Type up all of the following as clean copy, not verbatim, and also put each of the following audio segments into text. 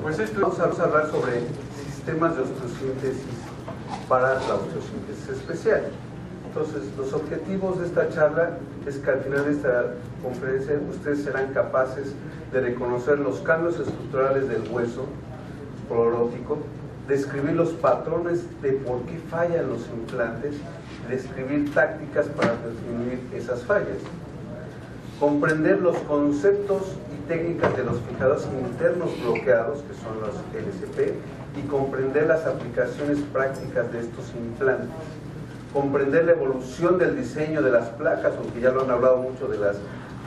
Pues esto vamos a hablar sobre sistemas de osteosíntesis para la osteosíntesis especial. Entonces, los objetivos de esta charla es que al final de esta conferencia ustedes serán capaces de reconocer los cambios estructurales del hueso porótico, describir los patrones de por qué fallan los implantes, describir tácticas para disminuir esas fallas, comprender los conceptos y técnicas de los fijados internos bloqueados, que son los LCP, y comprender las aplicaciones prácticas de estos implantes, comprender la evolución del diseño de las placas, aunque ya lo han hablado mucho de las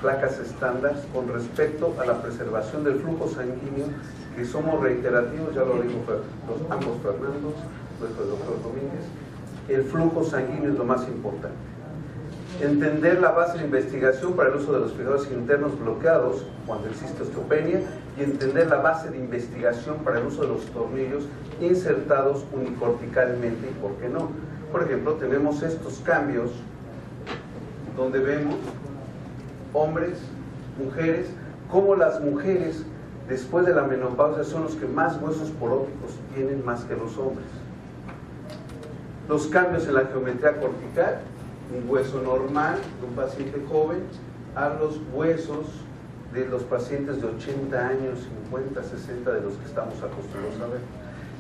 placas estándar, con respecto a la preservación del flujo sanguíneo, que somos reiterativos, ya lo dijo ambos Fernandos, nuestro doctor Domínguez. El flujo sanguíneo es lo más importante. Entender la base de investigación para el uso de los fijados internos bloqueados cuando existe osteopenia, y entender la base de investigación para el uso de los tornillos insertados unicorticalmente y por qué no. Por ejemplo, tenemos estos cambios donde vemos hombres, mujeres, cómo las mujeres después de la menopausia son los que más huesos poróticos tienen más que los hombres. Los cambios en la geometría cortical, un hueso normal de un paciente joven a los huesos de los pacientes de 80 años, 50, 60 de los que estamos acostumbrados a ver.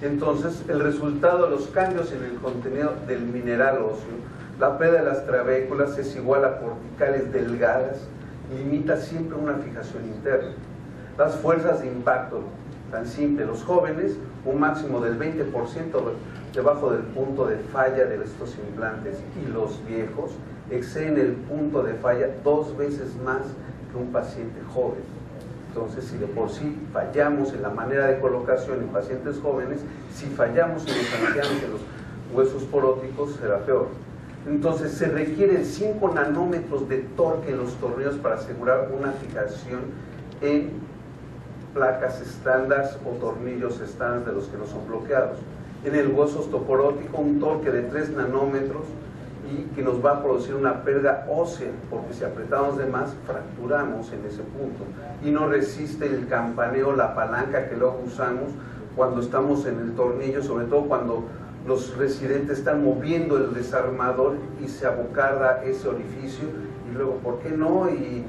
Entonces, el resultado de los cambios en el contenido del mineral óseo, la pérdida de las trabéculas es igual a corticales delgadas, limita siempre una fijación interna. Las fuerzas de impacto, tan simple, los jóvenes, un máximo del 20% debajo del punto de falla de estos implantes, y los viejos exceden el punto de falla 2 veces más que un paciente joven. Entonces, si de por sí fallamos en la manera de colocación en pacientes jóvenes, si fallamos en los ancianos, en los huesos poróticos, será peor. Entonces, se requieren 5 nanómetros de torque en los tornillos para asegurar una fijación en placas estándar o tornillos estándar de los que no son bloqueados. En el hueso osteoporótico, un torque de 3 nanómetros y que nos va a producir una pérdida ósea, porque si apretamos de más, fracturamos en ese punto y no resiste el campaneo, la palanca que luego usamos cuando estamos en el tornillo, sobre todo cuando los residentes están moviendo el desarmador y se abocarda ese orificio, y luego, ¿por qué no? Y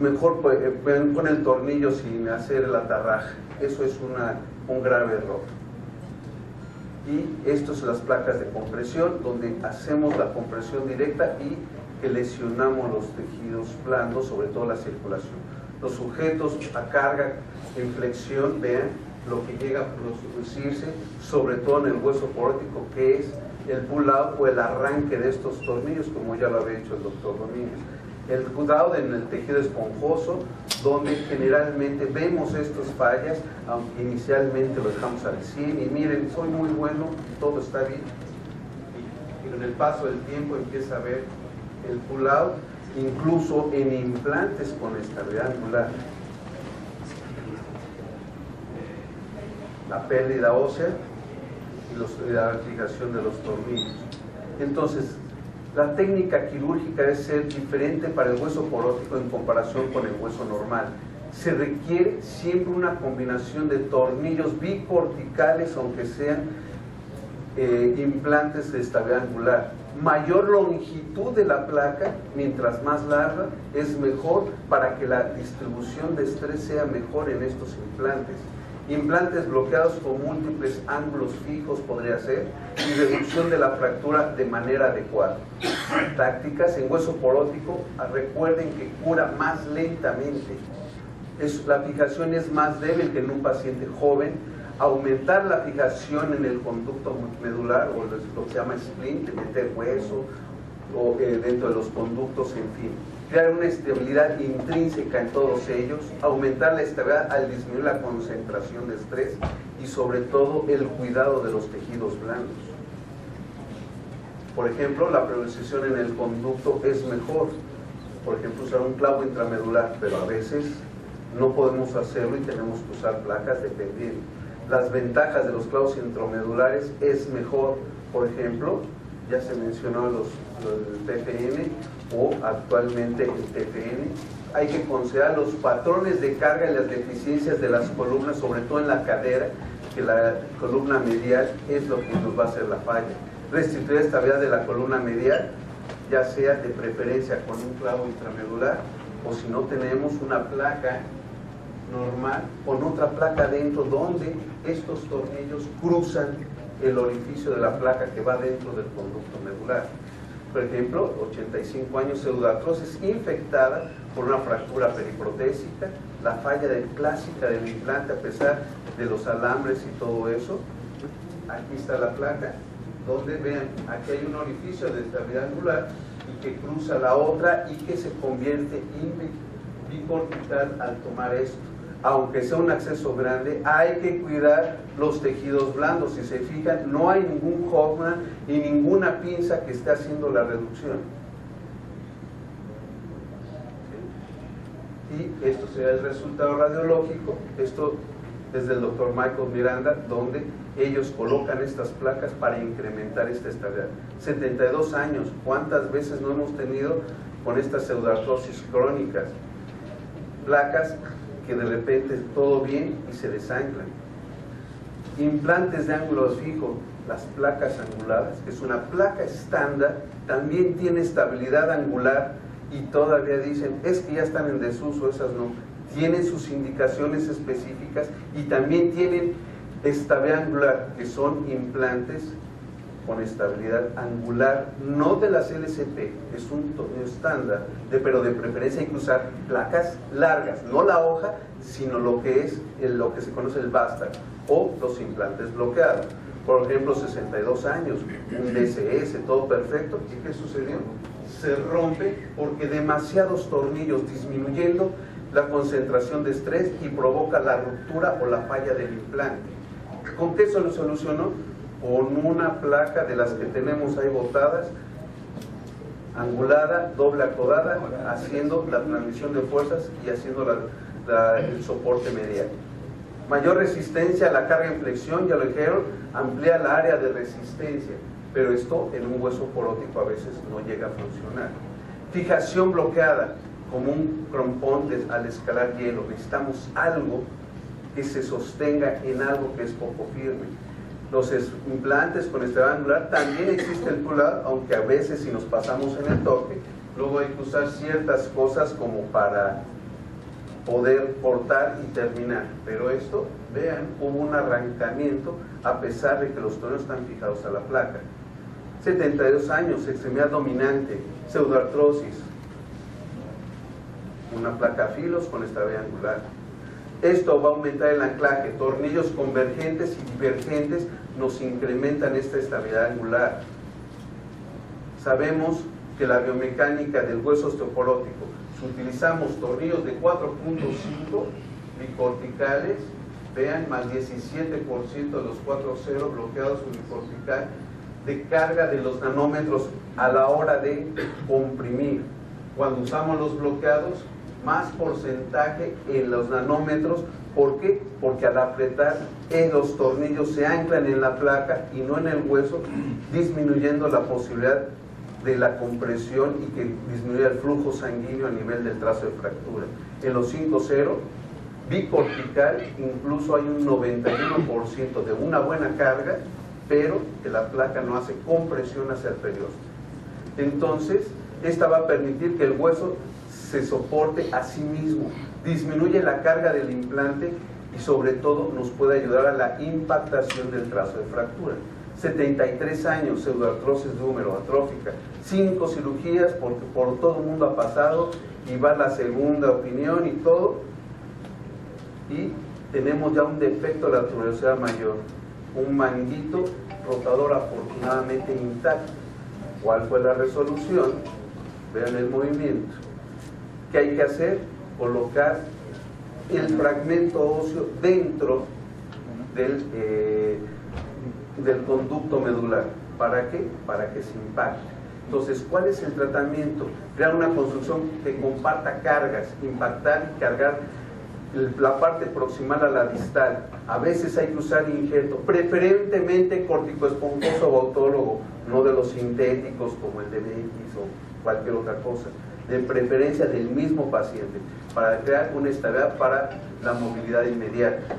mejor pon el tornillo sin hacer el atarraje. Eso es un grave error. Y estas son las placas de compresión, donde hacemos la compresión directa y que lesionamos los tejidos blandos, sobre todo la circulación. Los sujetos a carga en flexión, vean lo que llega a producirse, sobre todo en el hueso porótico, que es el pull-out o el arranque de estos tornillos, como ya lo había hecho el doctor Domínguez. El cuidado en el tejido esponjoso, donde generalmente vemos estas fallas, aunque inicialmente lo dejamos al 100 y miren, soy muy bueno, todo está bien, y en el paso del tiempo empieza a ver el pull-out, incluso en implantes con estabilidad angular. La pérdida ósea y la fijación de los tornillos. Entonces, la técnica quirúrgica debe ser diferente para el hueso porótico en comparación con el hueso normal. Se requiere siempre una combinación de tornillos bicorticales, aunque sean implantes de estabilidad angular. Mayor longitud de la placa, mientras más larga, es mejor para que la distribución de estrés sea mejor en estos implantes. Implantes bloqueados con múltiples ángulos fijos podría ser, y reducción de la fractura de manera adecuada. Tácticas en hueso porótico, recuerden que cura más lentamente. La fijación es más débil que en un paciente joven. Aumentar la fijación en el conducto medular, o lo que se llama splint, meter hueso o dentro de los conductos, en fin. Crear una estabilidad intrínseca en todos ellos, aumentar la estabilidad al disminuir la concentración de estrés y sobre todo el cuidado de los tejidos blandos. Por ejemplo, la precisión en el conducto es mejor. Por ejemplo, usar un clavo intramedular, pero a veces no podemos hacerlo y tenemos que usar placas dependiendo. Las ventajas de los clavos intramedulares es mejor, por ejemplo, ya se mencionó el TFN o actualmente el TFN, hay que considerar los patrones de carga y las deficiencias de las columnas, sobre todo en la cadera, que la columna medial es lo que nos va a hacer la falla. Restituir la estabilidad de la columna medial, ya sea de preferencia con un clavo intramedular, o si no tenemos una placa normal con otra placa dentro, donde estos tornillos cruzan el orificio de la placa que va dentro del conducto medular. Por ejemplo, 85 años, pseudoartrosis infectada por una fractura periprotésica, la falla clásica del implante a pesar de los alambres y todo eso. Aquí está la placa, donde vean, aquí hay un orificio de estabilidad angular y que cruza la otra y que se convierte en bicortical al tomar esto. Aunque sea un acceso grande, hay que cuidar los tejidos blandos. Si se fijan, no hay ningún Hoffman y ninguna pinza que esté haciendo la reducción. ¿Sí? Y esto será el resultado radiológico. Esto es del doctor Michael Miranda, donde ellos colocan estas placas para incrementar esta estabilidad. 72 años, ¿cuántas veces no hemos tenido con estas pseudoartrosis crónicas? Placas que de repente todo bien y se desanclan. Implantes de ángulo fijo, las placas anguladas, que es una placa estándar, también tiene estabilidad angular y todavía dicen, es que ya están en desuso, esas no. Tienen sus indicaciones específicas y también tienen estabilidad angular, que son implantes con estabilidad angular, no de las LCP, es un estándar, pero de preferencia hay que usar placas largas, no la hoja, sino lo que es lo que se conoce el vástago o los implantes bloqueados. Por ejemplo, 62 años, un DCS, todo perfecto, ¿y qué sucedió? Se rompe porque demasiados tornillos, disminuyendo la concentración de estrés y provoca la ruptura o la falla del implante. ¿Con qué se lo solucionó? Con una placa de las que tenemos ahí botadas, angulada, doble acodada, haciendo la transmisión de fuerzas y haciendo el soporte medial. Mayor resistencia a la carga en flexión, ya lo dijeron, amplía la área de resistencia, pero esto en un hueso porótico a veces no llega a funcionar. Fijación bloqueada, como un crompón al escalar hielo, necesitamos algo que se sostenga en algo que es poco firme. Los implantes con estabilidad angular también existe el pull-out, aunque a veces si nos pasamos en el toque, luego hay que usar ciertas cosas como para poder cortar y terminar. Pero esto, vean, hubo un arrancamiento a pesar de que los tornillos están fijados a la placa. 72 años, extremidad dominante, pseudoartrosis, una placa filos con estabilidad angular. Esto va a aumentar el anclaje, tornillos convergentes y divergentes nos incrementan esta estabilidad angular. Sabemos que la biomecánica del hueso osteoporótico, si utilizamos tornillos de 4.5 bicorticales, vean, más 17% de los 4.0 bloqueados unicortical, de carga de los nanómetros a la hora de comprimir. Cuando usamos los bloqueados, más porcentaje en los nanómetros. ¿Por qué? Porque al apretar los tornillos se anclan en la placa y no en el hueso, disminuyendo la posibilidad de la compresión y que disminuya el flujo sanguíneo a nivel del trazo de fractura. En los 5.0 bicortical incluso hay un 91% de una buena carga, pero que la placa no hace compresión hacia el periósteo. Entonces, esta va a permitir que el hueso se soporte a sí mismo, disminuye la carga del implante y sobre todo nos puede ayudar a la impactación del trazo de fractura. 73 años, pseudoartrosis de húmero atrófica, 5 cirugías porque por todo el mundo ha pasado y va la segunda opinión y todo, y tenemos ya un defecto de la tuberosidad mayor, un manguito rotador afortunadamente intacto. ¿Cuál fue la resolución? Vean el movimiento. ¿Qué hay que hacer? Colocar el fragmento óseo dentro del conducto medular. ¿Para qué? Para que se impacte. Entonces, ¿cuál es el tratamiento? Crear una construcción que comparta cargas, impactar y cargar la parte proximal a la distal. A veces hay que usar injerto, preferentemente corticoesponjoso o autólogo, no de los sintéticos como el de DX o cualquier otra cosa. de preferencia del mismo paciente, para crear una estabilidad para la movilidad inmediata.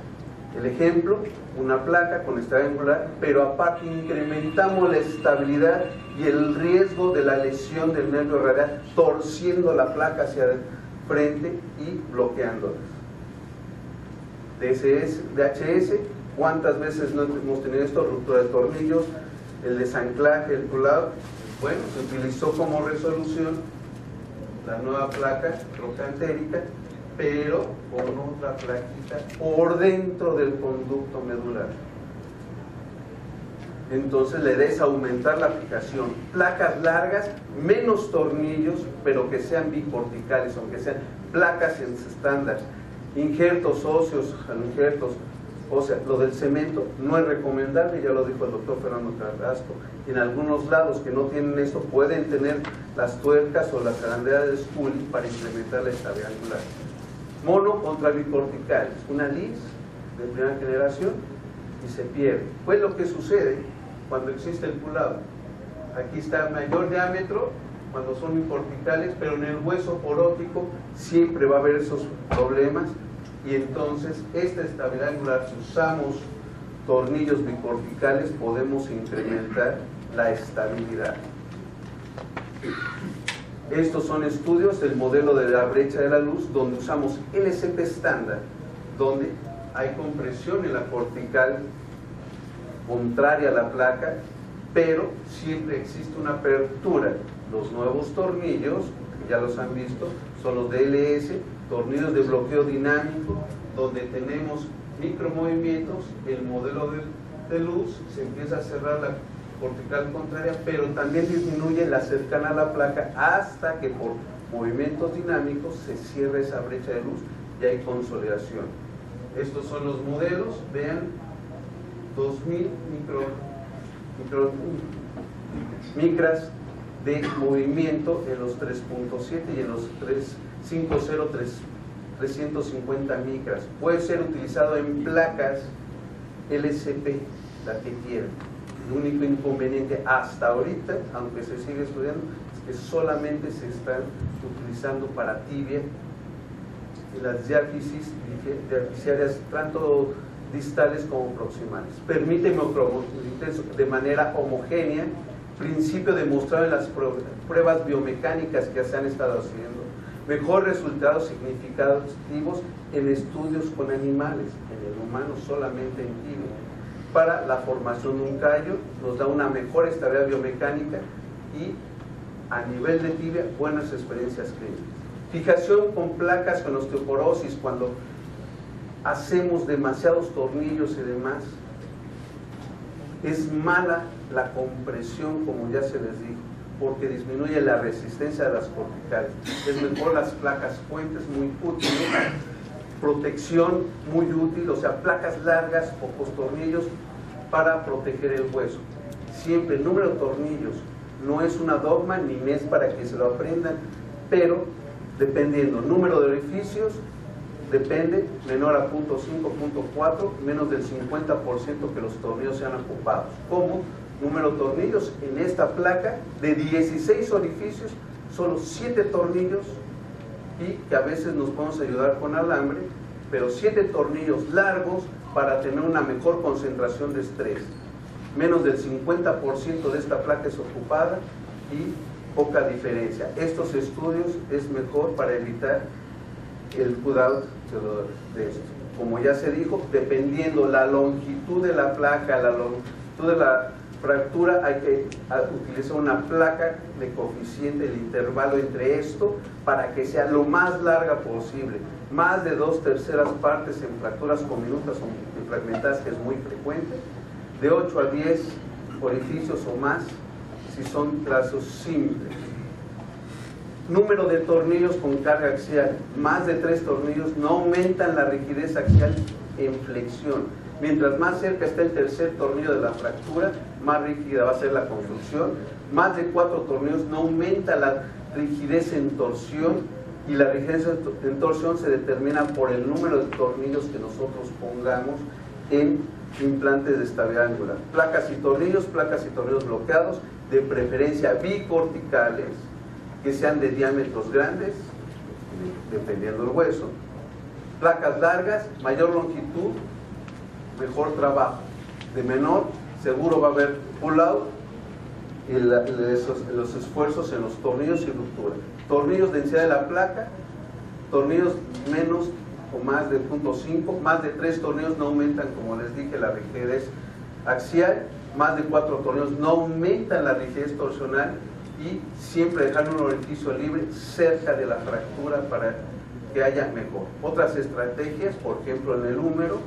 El ejemplo, una placa con estabilidad angular, pero aparte incrementamos la estabilidad y el riesgo de la lesión del nervio radial, torciendo la placa hacia el frente y bloqueándola. DHS, ¿cuántas veces no hemos tenido esto? Ruptura de tornillos, el desanclaje, el pull-out. Bueno, se utilizó como resolución la nueva placa trocantérica, pero con otra plaquita por dentro del conducto medular. Entonces la idea es aumentar la aplicación. Placas largas, menos tornillos, pero que sean bicorticales, aunque sean placas en estándar. Injertos óseos, injertos óseos. Lo del cemento no es recomendable, ya lo dijo el doctor Fernando Carrasco. En algunos lados que no tienen esto pueden tener las tuercas o las arandelas de Scully para incrementar la estabilidad angular. Mono contra bicorticales, una LIS de primera generación y se pierde. Pues lo que sucede cuando existe el pull-out. Aquí está mayor diámetro cuando son bicorticales, pero en el hueso porótico siempre va a haber esos problemas, y entonces esta estabilidad angular, si usamos tornillos bicorticales, podemos incrementar la estabilidad. Estos son estudios del modelo de la brecha de la luz, donde usamos LCP estándar, donde hay compresión en la cortical contraria a la placa, pero siempre existe una apertura. Los nuevos tornillos, que ya los han visto, son los DLS, tornillos de bloqueo dinámico, donde tenemos micromovimientos. El modelo de luz se empieza a cerrar la cortical contraria, pero también disminuye la cercana a la placa hasta que por movimientos dinámicos se cierra esa brecha de luz y hay consolidación. Estos son los modelos, vean, 2000 micras de movimiento en los 3.7 y en los 350 micras. Puede ser utilizado en placas LCP, la que quieran. El único inconveniente hasta ahorita, aunque se sigue estudiando, es que solamente se están utilizando para tibia y las diáfisis diafisiarias, tanto distales como proximales. Permite de manera homogénea, principio demostrado en las pruebas biomecánicas que se han estado haciendo, mejor resultados significativos en estudios con animales, en el humano solamente en tibia. Para la formación de un callo nos da una mejor estabilidad biomecánica y a nivel de tibia buenas experiencias clínicas. Fijación con placas con osteoporosis, cuando hacemos demasiados tornillos y demás, es mala la compresión, como ya se les dijo, porque disminuye la resistencia de las corticales. Es mejor las placas puentes, muy útiles, protección muy útil, o sea, placas largas, pocos tornillos para proteger el hueso. Siempre el número de tornillos no es una dogma ni es para que se lo aprendan, pero dependiendo número de orificios, depende, menor a 0.5, 0.4, menos del 50% que los tornillos sean ocupados. Como número de tornillos en esta placa de 16 orificios, solo 7 tornillos, y que a veces nos podemos ayudar con alambre, pero 7 tornillos largos para tener una mejor concentración de estrés. Menos del 50% de esta placa es ocupada y poca diferencia. Estos estudios es mejor para evitar el pull-out de esto. Como ya se dijo, dependiendo la longitud de la placa, la longitud de la fractura, hay que utilizar una placa de coeficiente, el intervalo entre esto, para que sea lo más larga posible. Más de 2/3 partes en fracturas comminutas o fragmentadas, que es muy frecuente, de 8 a 10 orificios o más si son trazos simples. Número de tornillos con carga axial, más de 3 tornillos no aumentan la rigidez axial en flexión. Mientras más cerca está el tercer tornillo de la fractura, más rígida va a ser la construcción. Más de 4 tornillos no aumenta la rigidez en torsión, y la rigidez en torsión se determina por el número de tornillos que nosotros pongamos en implantes de estabilidad angular. Placas y tornillos bloqueados, de preferencia bicorticales, que sean de diámetros grandes, dependiendo del hueso. Placas largas, mayor longitud, mejor trabajo. De menor, seguro va a haber pull-out y los esfuerzos en los tornillos y ruptura. Tornillos, densidad de la placa, tornillos menos o más de 0.5, más de 3 tornillos no aumentan, como les dije, la rigidez axial, más de 4 tornillos no aumentan la rigidez torsional, y siempre dejar un orificio libre cerca de la fractura para que haya mejor. Otras estrategias, por ejemplo en el húmero,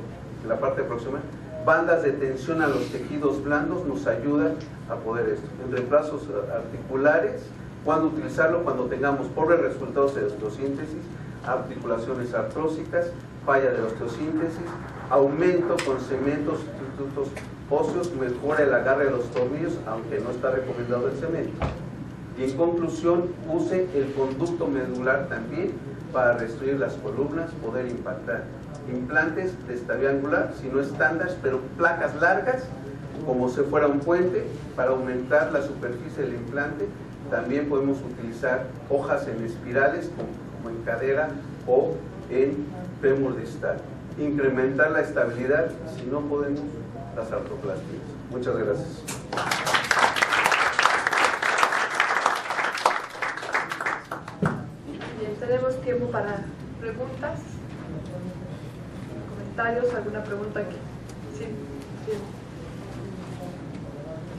en la parte proximal, bandas de tensión a los tejidos blandos nos ayudan a poder esto. En reemplazos articulares, ¿cuándo utilizarlo? Cuando tengamos pobres resultados de osteosíntesis, articulaciones artrósicas, falla de la osteosíntesis, aumento con cementos, sustitutos óseos, mejora el agarre de los tornillos, aunque no está recomendado el cemento. Y en conclusión, use el conducto medular también para restituir las columnas, poder impactar. Implantes de estabilidad angular, si no estándar, pero placas largas, como si fuera un puente, para aumentar la superficie del implante. También podemos utilizar hojas en espirales, como en cadera o en fémur distal. Incrementar la estabilidad, si no podemos, las artroplastías. Muchas gracias. Bien, tenemos tiempo para preguntas, comentarios, alguna pregunta aquí. Sí, bien.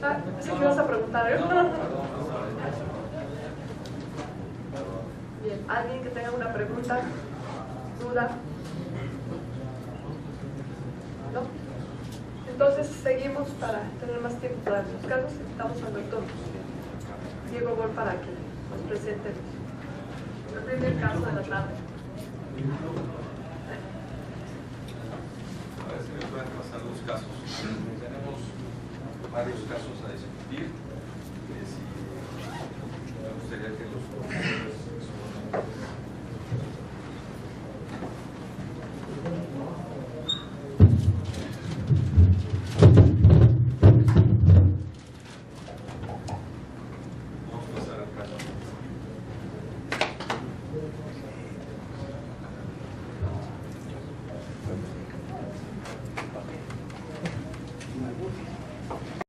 Ah, ¿sí que vas a preguntar? Bien, ¿alguien que tenga una pregunta, duda? ¿No? Entonces seguimos para tener más tiempo para los casos. Invitamos al doctor Diego Bol para que nos presente el primer caso de la tarde. A ver si me pueden pasar los casos. Tenemos varios casos a discutir. Me gustaría que